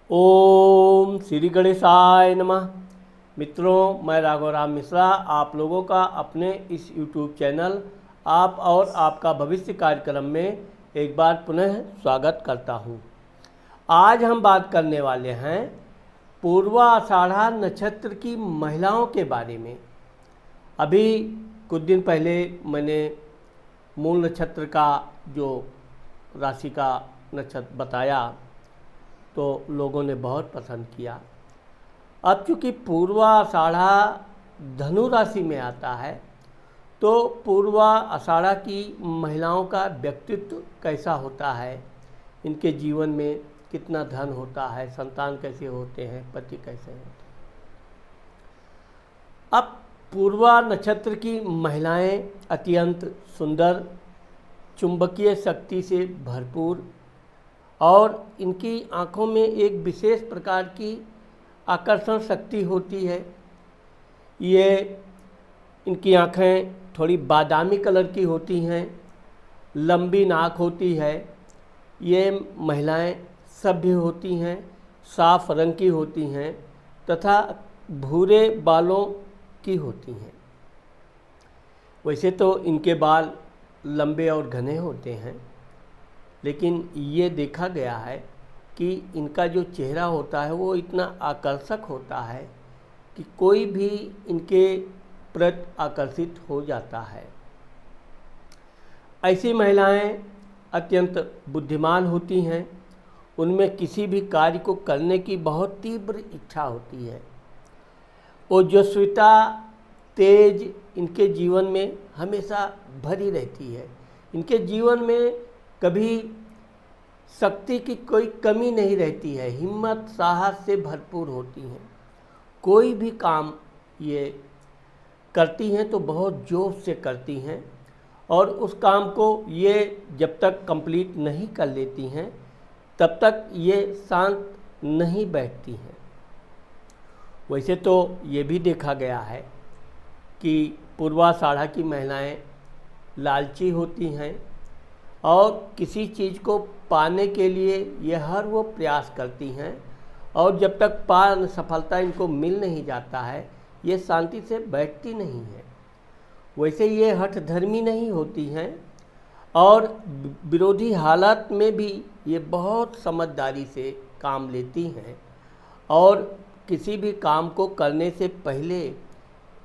ओम श्री गणेशाय नमः। मित्रों, मैं राघव राम मिश्रा आप लोगों का अपने इस YouTube चैनल आप और आपका भविष्य कार्यक्रम में एक बार पुनः स्वागत करता हूं। आज हम बात करने वाले हैं पूर्वा आषाढ़ा नक्षत्र की महिलाओं के बारे में। अभी कुछ दिन पहले मैंने मूल नक्षत्र का जो राशि का नक्षत्र बताया तो लोगों ने बहुत पसंद किया। अब चूँकि पूर्वा आषाढ़ा धनु राशि में आता है तो पूर्वा आषाढ़ा की महिलाओं का व्यक्तित्व कैसा होता है, इनके जीवन में कितना धन होता है, संतान कैसे होते हैं, पति कैसे होते हैं। अब पूर्वा नक्षत्र की महिलाएं अत्यंत सुंदर, चुंबकीय शक्ति से भरपूर और इनकी आँखों में एक विशेष प्रकार की आकर्षण शक्ति होती है। ये इनकी आँखें थोड़ी बादामी कलर की होती हैं, लंबी नाक होती है। ये महिलाएं सभ्य होती हैं, साफ रंग की होती हैं तथा भूरे बालों की होती हैं। वैसे तो इनके बाल लंबे और घने होते हैं, लेकिन ये देखा गया है कि इनका जो चेहरा होता है वो इतना आकर्षक होता है कि कोई भी इनके प्रति आकर्षित हो जाता है। ऐसी महिलाएं अत्यंत बुद्धिमान होती हैं, उनमें किसी भी कार्य को करने की बहुत तीव्र इच्छा होती है। ओजस्विता, तेज इनके जीवन में हमेशा भरी रहती है। इनके जीवन में कभी शक्ति की कोई कमी नहीं रहती है, हिम्मत साहस से भरपूर होती हैं। कोई भी काम ये करती हैं तो बहुत जोश से करती हैं और उस काम को ये जब तक कंप्लीट नहीं कर लेती हैं तब तक ये शांत नहीं बैठती हैं। वैसे तो ये भी देखा गया है कि पूर्वा आषाढ़ा की महिलाएं लालची होती हैं और किसी चीज़ को पाने के लिए ये हर वो प्रयास करती हैं और जब तक सफलता इनको मिल नहीं जाता है ये शांति से बैठती नहीं है। वैसे ये हठधर्मी नहीं होती हैं और विरोधी हालात में भी ये बहुत समझदारी से काम लेती हैं और किसी भी काम को करने से पहले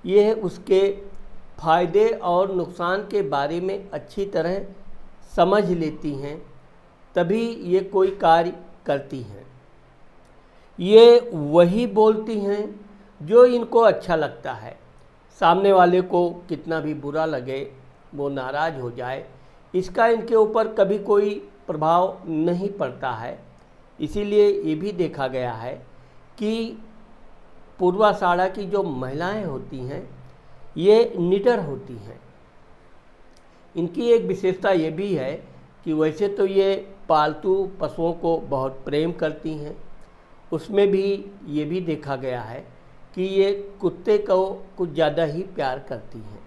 ये उसके फायदे और नुकसान के बारे में अच्छी तरह समझ लेती हैं, तभी ये कोई कार्य करती हैं। ये वही बोलती हैं जो इनको अच्छा लगता है। सामने वाले को कितना भी बुरा लगे, वो नाराज़ हो जाए, इसका इनके ऊपर कभी कोई प्रभाव नहीं पड़ता है। इसीलिए ये भी देखा गया है कि पूर्वा आषाढ़ा की जो महिलाएं होती हैं ये निडर होती हैं। इनकी एक विशेषता ये भी है कि वैसे तो ये पालतू पशुओं को बहुत प्रेम करती हैं, उसमें भी ये भी देखा गया है कि ये कुत्ते को कुछ ज़्यादा ही प्यार करती हैं।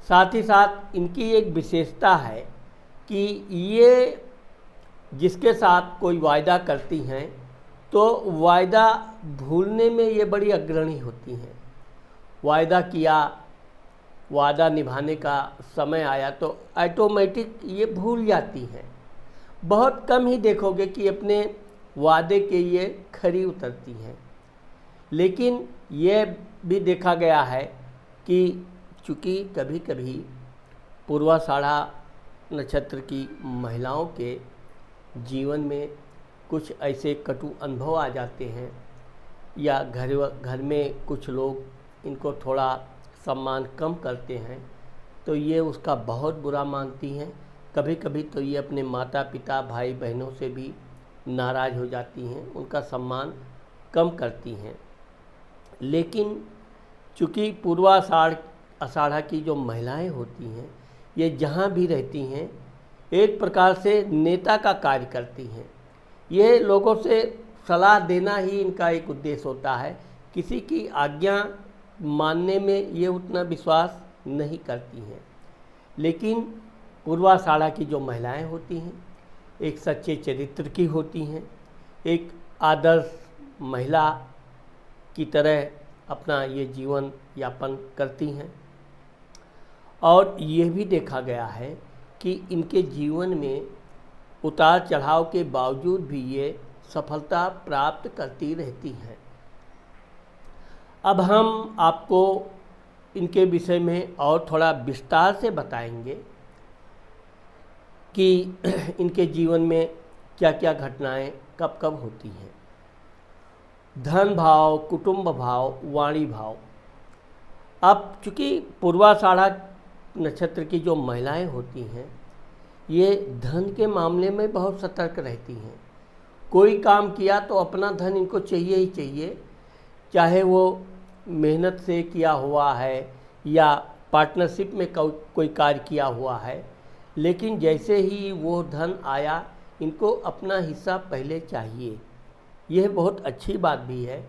साथ ही साथ इनकी एक विशेषता है कि ये जिसके साथ कोई वायदा करती हैं तो वायदा भूलने में ये बड़ी अग्रणी होती हैं। वायदा किया, वादा निभाने का समय आया तो ऑटोमेटिक ये भूल जाती हैं। बहुत कम ही देखोगे कि अपने वादे के ये खरी उतरती हैं। लेकिन ये भी देखा गया है कि चूँकि कभी कभी पूर्वा आषाढ़ा नक्षत्र की महिलाओं के जीवन में कुछ ऐसे कटु अनुभव आ जाते हैं या घर में कुछ लोग इनको थोड़ा सम्मान कम करते हैं तो ये उसका बहुत बुरा मानती हैं। कभी कभी तो ये अपने माता पिता भाई बहनों से भी नाराज़ हो जाती हैं, उनका सम्मान कम करती हैं। लेकिन चूँकि पूर्वा आषाढ़ा की जो महिलाएं होती हैं ये जहाँ भी रहती हैं एक प्रकार से नेता का कार्य करती हैं। ये लोगों से सलाह देना ही इनका एक उद्देश्य होता है। किसी की आज्ञा मानने में ये उतना विश्वास नहीं करती हैं। लेकिन पूर्वा आषाढ़ा की जो महिलाएं होती हैं एक सच्चे चरित्र की होती हैं, एक आदर्श महिला की तरह अपना ये जीवन यापन करती हैं। और ये भी देखा गया है कि इनके जीवन में उतार चढ़ाव के बावजूद भी ये सफलता प्राप्त करती रहती हैं। अब हम आपको इनके विषय में और थोड़ा विस्तार से बताएंगे कि इनके जीवन में क्या क्या घटनाएं कब कब होती हैं। धन भाव, कुटुंब भाव, वाणी भाव। अब चूँकि पूर्वाषाढ़ा नक्षत्र की जो महिलाएं होती हैं ये धन के मामले में बहुत सतर्क रहती हैं। कोई काम किया तो अपना धन इनको चाहिए ही चाहिए, चाहे वो मेहनत से किया हुआ है या पार्टनरशिप में कोई कार्य किया हुआ है, लेकिन जैसे ही वो धन आया इनको अपना हिस्सा पहले चाहिए। यह बहुत अच्छी बात भी है,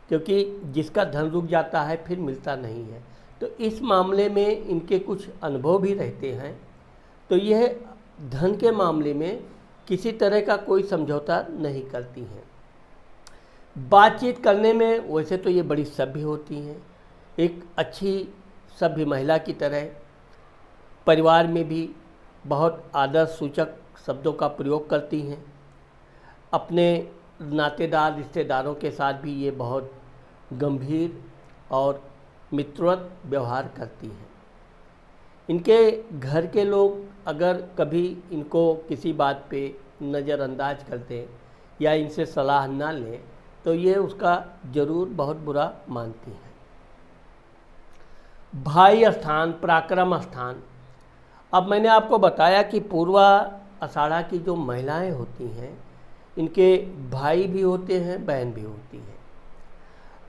क्योंकि जिसका धन रुक जाता है फिर मिलता नहीं है। तो इस मामले में इनके कुछ अनुभव भी रहते हैं। तो यह धन के मामले में किसी तरह का कोई समझौता नहीं करती हैं। बातचीत करने में वैसे तो ये बड़ी सभ्य होती हैं, एक अच्छी सभ्य महिला की तरह। परिवार में भी बहुत आदर सूचक शब्दों का प्रयोग करती हैं। अपने नातेदार रिश्तेदारों के साथ भी ये बहुत गंभीर और मित्रवत व्यवहार करती हैं। इनके घर के लोग अगर कभी इनको किसी बात पे नज़रअंदाज कर दें या इनसे सलाह ना लें तो ये उसका ज़रूर बहुत बुरा मानती हैं। भाई स्थान, पराक्रम स्थान। अब मैंने आपको बताया कि पूर्वा आषाढ़ा की जो महिलाएं होती हैं इनके भाई भी होते हैं, बहन भी होती हैं।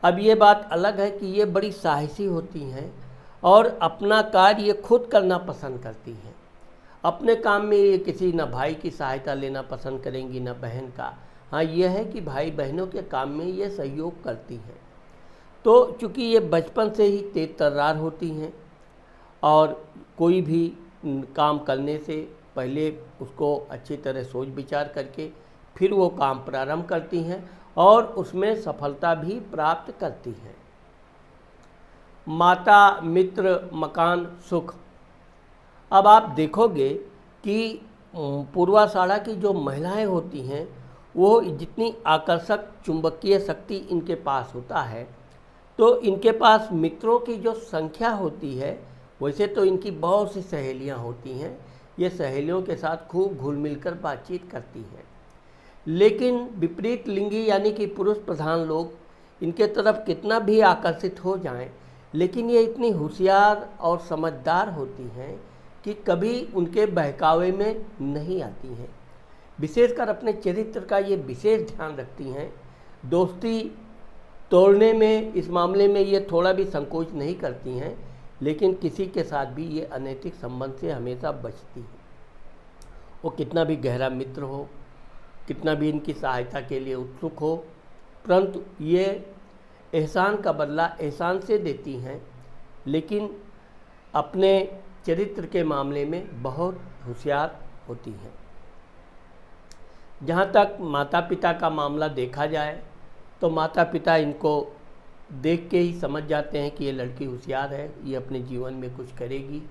अब ये बात अलग है कि ये बड़ी साहसी होती हैं और अपना कार्य ये खुद करना पसंद करती हैं। अपने काम में ये किसी न भाई की सहायता लेना पसंद करेंगी न बहन का। हाँ, ये है कि भाई बहनों के काम में ये सहयोग करती हैं। तो चूँकि ये बचपन से ही तेज तर्रार होती हैं और कोई भी काम करने से पहले उसको अच्छी तरह सोच विचार करके फिर वो काम प्रारंभ करती हैं और उसमें सफलता भी प्राप्त करती हैं। माता, मित्र, मकान, सुख। अब आप देखोगे कि पूर्वाषाढ़ा की जो महिलाएं होती हैं वो जितनी आकर्षक चुंबकीय शक्ति इनके पास होता है, तो इनके पास मित्रों की जो संख्या होती है, वैसे तो इनकी बहुत सी सहेलियां होती हैं। ये सहेलियों के साथ खूब घुल मिलकर बातचीत करती हैं। लेकिन विपरीत लिंगी यानी कि पुरुष प्रधान लोग इनके तरफ कितना भी आकर्षित हो जाएं, लेकिन ये इतनी होशियार और समझदार होती हैं कि कभी उनके बहकावे में नहीं आती हैं। विशेषकर अपने चरित्र का ये विशेष ध्यान रखती हैं। दोस्ती तोड़ने में इस मामले में ये थोड़ा भी संकोच नहीं करती हैं, लेकिन किसी के साथ भी ये अनैतिक संबंध से हमेशा बचती हैं। वो कितना भी गहरा मित्र हो, कितना भी इनकी सहायता के लिए उत्सुक हो, परंतु ये एहसान का बदला एहसान से देती हैं, लेकिन अपने चरित्र के मामले में बहुत होशियार होती हैं। जहाँ तक माता पिता का मामला देखा जाए तो माता पिता इनको देख के ही समझ जाते हैं कि ये लड़की होशियार है, ये अपने जीवन में कुछ करेगी,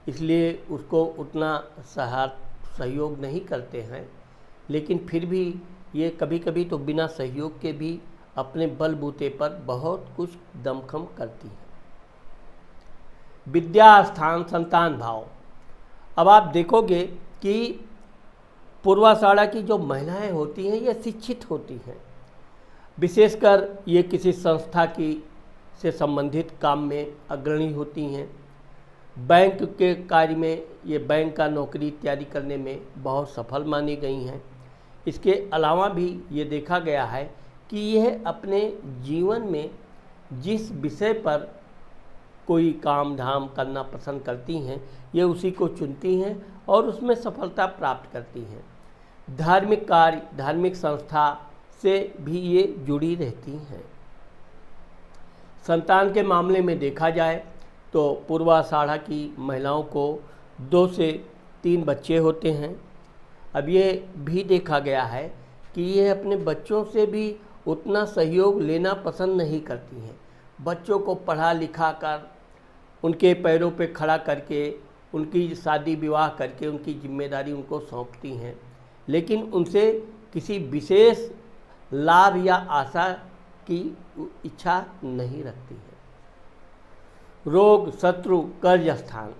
इसलिए उसको उतना सहयोग नहीं करते हैं। लेकिन फिर भी ये कभी कभी तो बिना सहयोग के भी अपने बलबूते पर बहुत कुछ दमखम करती है। विद्या स्थान, संतान भाव। अब आप देखोगे कि पूर्वाषाढ़ा की जो महिलाएं होती हैं ये शिक्षित होती हैं। विशेषकर ये किसी संस्था की से संबंधित काम में अग्रणी होती हैं। बैंक के कार्य में ये बैंक का नौकरी इत्यादि करने में बहुत सफल मानी गई हैं। इसके अलावा भी ये देखा गया है कि यह अपने जीवन में जिस विषय पर कोई काम धाम करना पसंद करती हैं ये उसी को चुनती हैं और उसमें सफलता प्राप्त करती हैं। धार्मिक कार्य, धार्मिक संस्था से भी ये जुड़ी रहती हैं। संतान के मामले में देखा जाए तो पूर्वाषाढ़ा की महिलाओं को 2 से 3 बच्चे होते हैं। अब ये भी देखा गया है कि ये अपने बच्चों से भी उतना सहयोग लेना पसंद नहीं करती हैं। बच्चों को पढ़ा लिखा कर उनके पैरों पे खड़ा करके उनकी शादी विवाह करके उनकी जिम्मेदारी उनको सौंपती हैं, लेकिन उनसे किसी विशेष लाभ या आशा की इच्छा नहीं रखती है। रोग, शत्रु, कर्ज स्थान।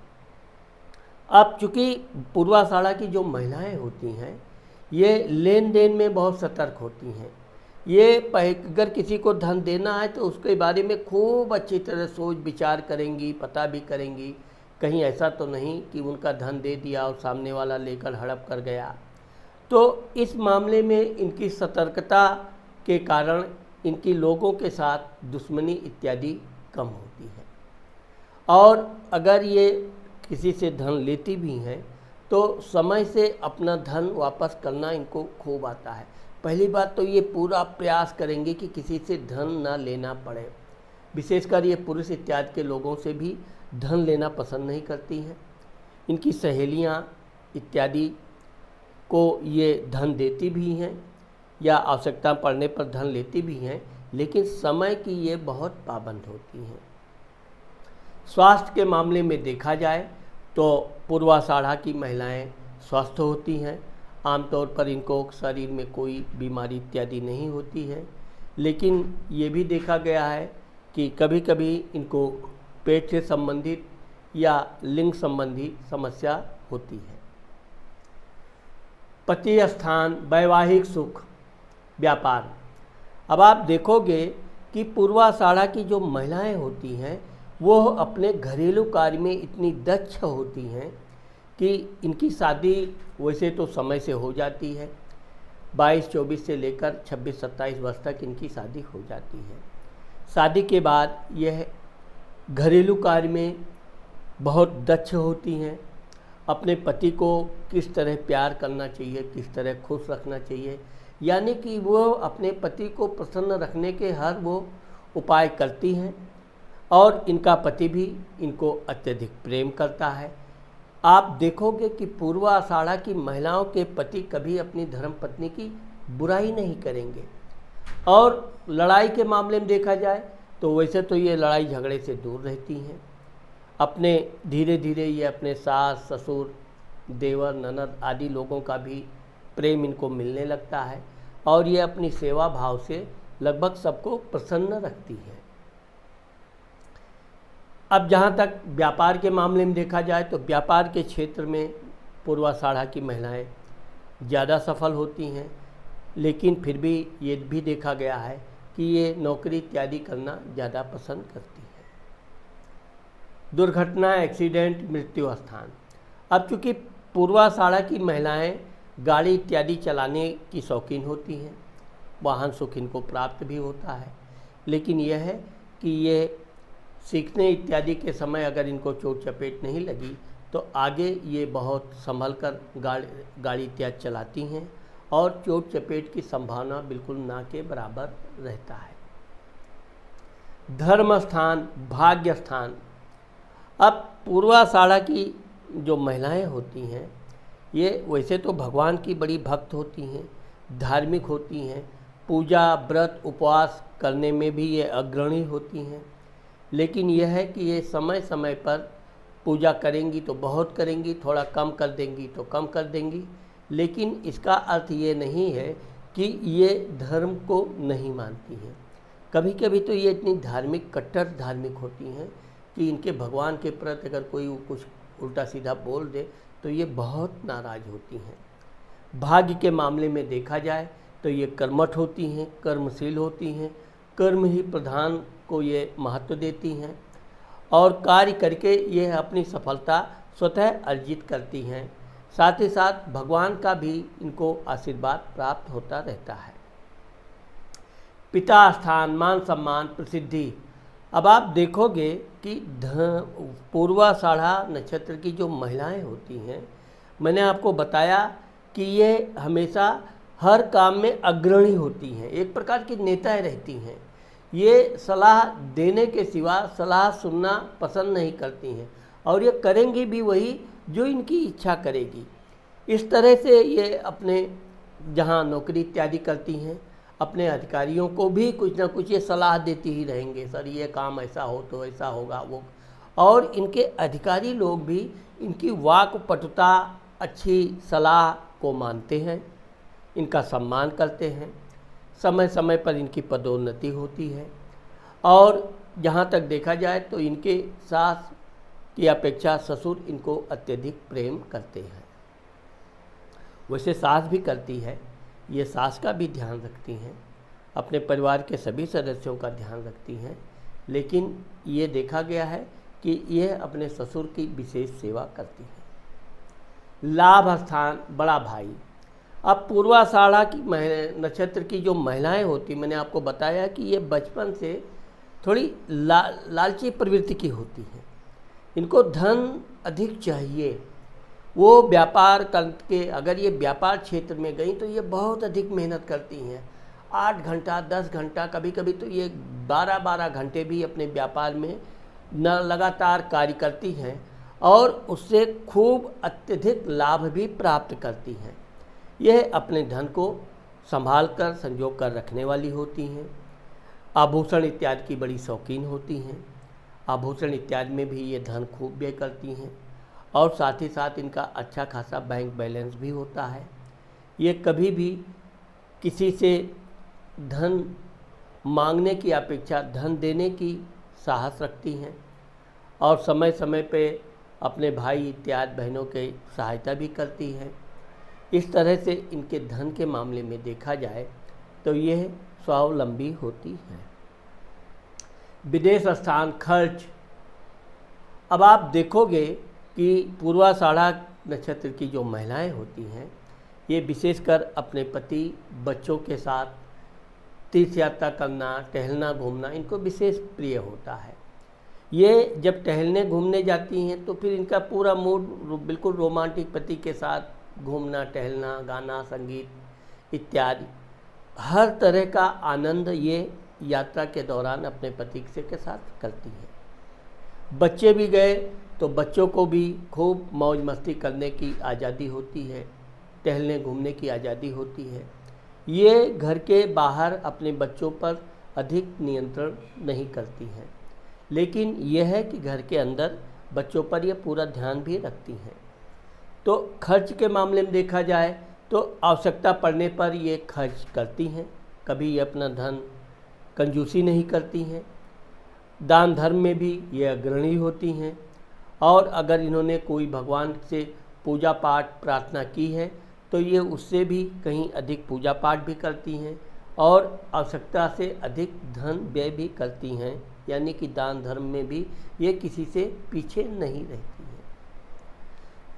अब चूँकि पूर्वाषाढ़ा की जो महिलाएं होती हैं ये लेन देन में बहुत सतर्क होती हैं। ये अगर किसी को धन देना है तो उसके बारे में खूब अच्छी तरह सोच विचार करेंगी, पता भी करेंगी, कहीं ऐसा तो नहीं कि उनका धन दे दिया और सामने वाला लेकर हड़प कर गया। तो इस मामले में इनकी सतर्कता के कारण इनकी लोगों के साथ दुश्मनी इत्यादि कम होती है। और अगर ये किसी से धन लेती भी हैं तो समय से अपना धन वापस करना इनको खूब आता है। पहली बात तो ये पूरा प्रयास करेंगे कि किसी से धन ना लेना पड़े। विशेषकर ये पुरुष इत्यादि के लोगों से भी धन लेना पसंद नहीं करती हैं। इनकी सहेलियां इत्यादि को ये धन देती भी हैं या आवश्यकता पड़ने पर धन लेती भी हैं, लेकिन समय की ये बहुत पाबंद होती हैं। स्वास्थ्य के मामले में देखा जाए तो पूर्वाषाढ़ा की महिलाएं स्वस्थ होती हैं। आमतौर पर इनको शरीर में कोई बीमारी इत्यादि नहीं होती है, लेकिन ये भी देखा गया है कि कभी कभी इनको पेट से संबंधित या लिंग संबंधी समस्या होती है। पति स्थान, वैवाहिक सुख, व्यापार। अब आप देखोगे कि पूर्वाषाढ़ा की जो महिलाएं होती हैं वो अपने घरेलू कार्य में इतनी दक्ष होती हैं कि इनकी शादी वैसे तो समय से हो जाती है। 22-24 से लेकर 26-27 वर्ष तक इनकी शादी हो जाती है। शादी के बाद यह घरेलू कार्य में बहुत दक्ष होती हैं। अपने पति को किस तरह प्यार करना चाहिए, किस तरह खुश रखना चाहिए, यानी कि वो अपने पति को प्रसन्न रखने के हर वो उपाय करती हैं और इनका पति भी इनको अत्यधिक प्रेम करता है। आप देखोगे कि पूर्वाषाढ़ा की महिलाओं के पति कभी अपनी धर्मपत्नी की बुराई नहीं करेंगे। और लड़ाई के मामले में देखा जाए तो वैसे तो ये लड़ाई झगड़े से दूर रहती हैं। अपने धीरे धीरे ये अपने सास, ससुर, देवर, ननद आदि लोगों का भी प्रेम इनको मिलने लगता है और ये अपनी सेवा भाव से लगभग सबको प्रसन्न रखती है। अब जहाँ तक व्यापार के मामले में देखा जाए तो व्यापार के क्षेत्र में पूर्वाषाढ़ा की महिलाएं ज़्यादा सफल होती हैं, लेकिन फिर भी ये भी देखा गया है कि ये नौकरी इत्यादि करना ज़्यादा पसंद करती है। दुर्घटना, एक्सीडेंट, मृत्यु स्थान। अब चूँकि पूर्वाषाढ़ा की महिलाएं गाड़ी इत्यादि चलाने की शौकीन होती हैं, वाहन सुख इनको प्राप्त भी होता है, लेकिन यह है कि ये सीखने इत्यादि के समय अगर इनको चोट चपेट नहीं लगी तो आगे ये बहुत संभल कर गाड़ी इत्यादि चलाती हैं और चोट चपेट की संभावना बिल्कुल ना के बराबर रहता है। धर्म स्थान, भाग्य स्थान। अब पूर्वाषाढ़ा की जो महिलाएं होती हैं ये वैसे तो भगवान की बड़ी भक्त होती हैं, धार्मिक होती हैं, पूजा, व्रत, उपवास करने में भी ये अग्रणी होती हैं, लेकिन यह है कि ये समय समय पर पूजा करेंगी तो बहुत करेंगी, थोड़ा कम कर देंगी तो कम कर देंगी, लेकिन इसका अर्थ ये नहीं है कि ये धर्म को नहीं मानती हैं। कभी कभी तो ये इतनी धार्मिक, कट्टर धार्मिक होती हैं कि इनके भगवान के प्रति अगर कोई कुछ उल्टा सीधा बोल दे तो ये बहुत नाराज़ होती हैं। भाग्य के मामले में देखा जाए तो ये कर्मठ होती हैं, कर्मशील होती हैं, कर्म ही प्रधान को ये महत्व देती हैं और कार्य करके ये अपनी सफलता स्वतः अर्जित करती हैं। साथ ही साथ भगवान का भी इनको आशीर्वाद प्राप्त होता रहता है। पिता स्थान, मान सम्मान, प्रसिद्धि। अब आप देखोगे कि पूर्वाषाढ़ा नक्षत्र की जो महिलाएं होती हैं, मैंने आपको बताया कि ये हमेशा हर काम में अग्रणी होती हैं, एक प्रकार की नेताएं रहती हैं। ये सलाह देने के सिवा सलाह सुनना पसंद नहीं करती हैं और ये करेंगी भी वही जो इनकी इच्छा करेगी। इस तरह से ये अपने जहाँ नौकरी इत्यादि करती हैं, अपने अधिकारियों को भी कुछ ना कुछ ये सलाह देती ही रहेंगे, सर ये काम ऐसा हो तो ऐसा होगा वो। और इनके अधिकारी लोग भी इनकी वाक्पटुता, अच्छी सलाह को मानते हैं, इनका सम्मान करते हैं। समय समय पर इनकी पदोन्नति होती है और जहाँ तक देखा जाए तो इनके सास की अपेक्षा ससुर इनको अत्यधिक प्रेम करते हैं। वैसे सास भी करती है, ये सास का भी ध्यान रखती हैं, अपने परिवार के सभी सदस्यों का ध्यान रखती हैं, लेकिन ये देखा गया है कि यह अपने ससुर की विशेष सेवा करती है। लाभ स्थान बड़ा भाई। अब पूर्वाषाढ़ा की नक्षत्र की जो महिलाएं होती, मैंने आपको बताया कि ये बचपन से थोड़ी लालची प्रवृत्ति की होती हैं, इनको धन अधिक चाहिए। वो व्यापार करके अगर ये व्यापार क्षेत्र में गई तो ये बहुत अधिक मेहनत करती हैं, 8 घंटा 10 घंटा, कभी कभी तो ये 12-12 घंटे भी अपने व्यापार में न लगातार कार्य करती हैं और उससे खूब अत्यधिक लाभ भी प्राप्त करती हैं। यह अपने धन को संभाल कर संजो कर रखने वाली होती हैं। आभूषण इत्यादि की बड़ी शौकीन होती हैं, आभूषण इत्यादि में भी ये धन खूब व्यय करती हैं और साथ ही साथ इनका अच्छा खासा बैंक बैलेंस भी होता है। ये कभी भी किसी से धन मांगने की अपेक्षा धन देने की साहस रखती हैं और समय समय पे अपने भाई इत्यादि बहनों की सहायता भी करती हैं। इस तरह से इनके धन के मामले में देखा जाए तो यह स्वावलंबी होती हैं। विदेश स्थान खर्च। अब आप देखोगे कि पूर्वाषाढ़ा नक्षत्र की जो महिलाएं होती हैं, ये विशेषकर अपने पति बच्चों के साथ तीर्थ यात्रा करना, टहलना घूमना इनको विशेष प्रिय होता है। ये जब टहलने घूमने जाती हैं तो फिर इनका पूरा मूड बिल्कुल रोमांटिक, पति के साथ घूमना टहलना, गाना संगीत इत्यादि हर तरह का आनंद ये यात्रा के दौरान अपने पति के साथ करती हैं। बच्चे भी गए तो बच्चों को भी खूब मौज मस्ती करने की आज़ादी होती है, टहलने घूमने की आज़ादी होती है। ये घर के बाहर अपने बच्चों पर अधिक नियंत्रण नहीं करती हैं, लेकिन यह है कि घर के अंदर बच्चों पर यह पूरा ध्यान भी रखती हैं। तो खर्च के मामले में देखा जाए तो आवश्यकता पड़ने पर ये खर्च करती हैं, कभी ये अपना धन कंजूसी नहीं करती हैं। दान धर्म में भी ये अग्रणी होती हैं और अगर इन्होंने कोई भगवान से पूजा पाठ प्रार्थना की है तो ये उससे भी कहीं अधिक पूजा पाठ भी करती हैं और आवश्यकता से अधिक धन व्यय भी करती हैं, यानी कि दान धर्म में भी ये किसी से पीछे नहीं रहती हैं।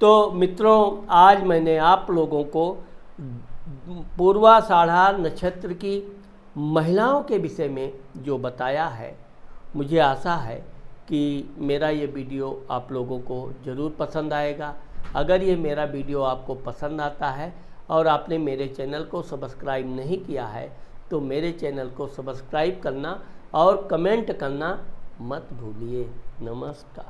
तो मित्रों, आज मैंने आप लोगों को पूर्वाषाढ़ा नक्षत्र की महिलाओं के विषय में जो बताया है, मुझे आशा है कि मेरा ये वीडियो आप लोगों को ज़रूर पसंद आएगा। अगर ये मेरा वीडियो आपको पसंद आता है और आपने मेरे चैनल को सब्सक्राइब नहीं किया है तो मेरे चैनल को सब्सक्राइब करना और कमेंट करना मत भूलिए। नमस्कार।